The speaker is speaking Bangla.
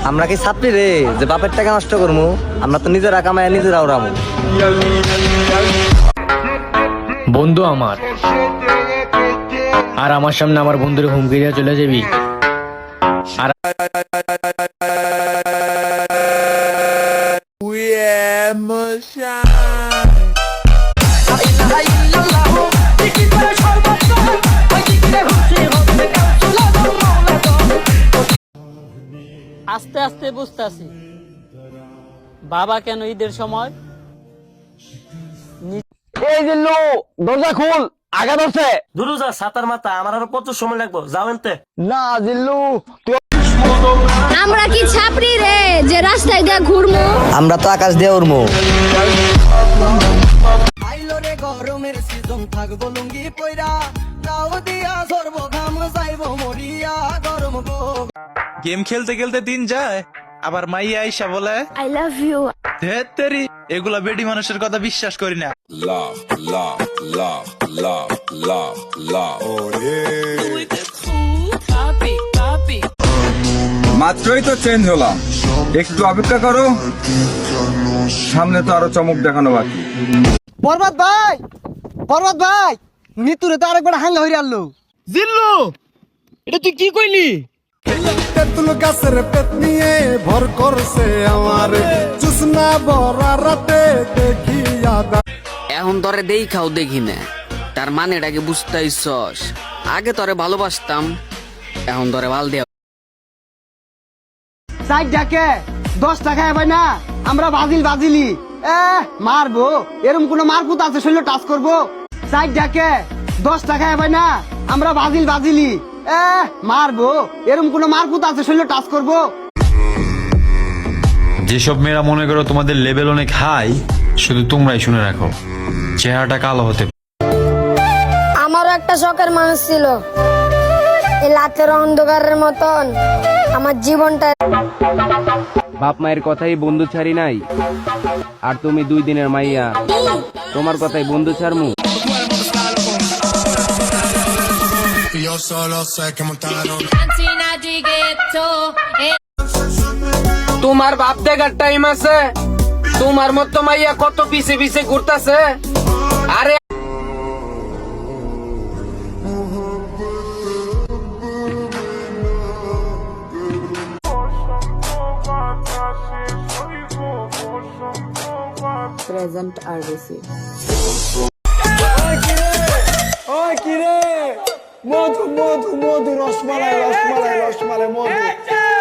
আমরা কি ছাত্রী রে যে বাপের টাকা নষ্ট করবো? আমরা তো নিজেরা কামায় নিজেরা ওরামু। বন্ধু আমার আর আমার সামনে আমার বন্ধুর হুমকি দিয়ে চলে যাবি? আর আস্তে আস্তে বুঝতেছি বাবা কেন ঈদের সময় এই জিল্লু দরজা খুল, আগা ধরছে। দুরুজা সাতার মাথা আমার আরো প্রচুর সময় লাগবো, যাও এনতে। না জিল্লু, আমরা কি ছাপড়ি রে যে রাস্তায় দিয়ে ঘুরমু? আমরা তো আকাশ দিয়ে উড়মু। গরমের সিজন থাকবো লুঙ্গি পয়রা, তাও দিয়া সর্ব ঘাম যাইব মরিয়া গরম গো। গেম খেলতে খেলতে দিন যায়, আবার মাইয়া আইসা বলে আই লাভ ইউ। ধেত্তেরি, এগুলা বেডি মানুষের কথা বিশ্বাস করি না। মাত্রই তো চেঞ্জ হলাম, একটু অপেক্ষা করো, সামনে তো আরো চমক দেখানো বাকি। বরবাদ ভাই, বরবাদ ভাই, নিতুরে তো আরেকবার হাঙ্গা হইরে আনলো। জিল্লু, এটা তুই কি কইলি? তেঁতুল গাছের পেট নিয়ে ভর করছে আমার জুসনা বড়া রাতে দেখিয়া। এখন তোরে দেখাও দেখি না, তার মানেটাকে বুঝতেইছস। আগে তোরে ভালোবাসতাম, এখন তোরে ভাল দেয়া। 60 টাকা 10 টাকা ভাই না, আমরা বাজিলি মারবো, এরকম কোন মারকুত আছে শৈল টাচ করবো? 60 টাকা 10 টাকা ভাই না, আমরা বাজিলি মারবো, এরকম কোন মারকুত আছে শৈল টাচ করবো? যেসব মেয়েরা মনে করো তোমাদের লেভেল অনেক হাই, শুধু তোমরাই শুনে রাখো, চেহারাটা কালো হতে। আমারও একটা শখের মানুষ ছিল, এই রাতের অন্ধকারের মতন আমার জীবনটা। বাপ মায়ের কথাই বন্ধু ছাড়ি নাই, আর তুমি 2 দিনের মাইয়া, তোমার কথাই বন্ধু ছাড়মু। তোমার বাপ দেখার টাইম আছে? তোমার মতো মাইয়া কত পিছে পিছে ঘুরতাছে। আরে প্রেজেন্ট আর রিসিভ। ওই কি রে, মধু মধু মধু, রসমালাই রসমালাই রসমালাই মধু।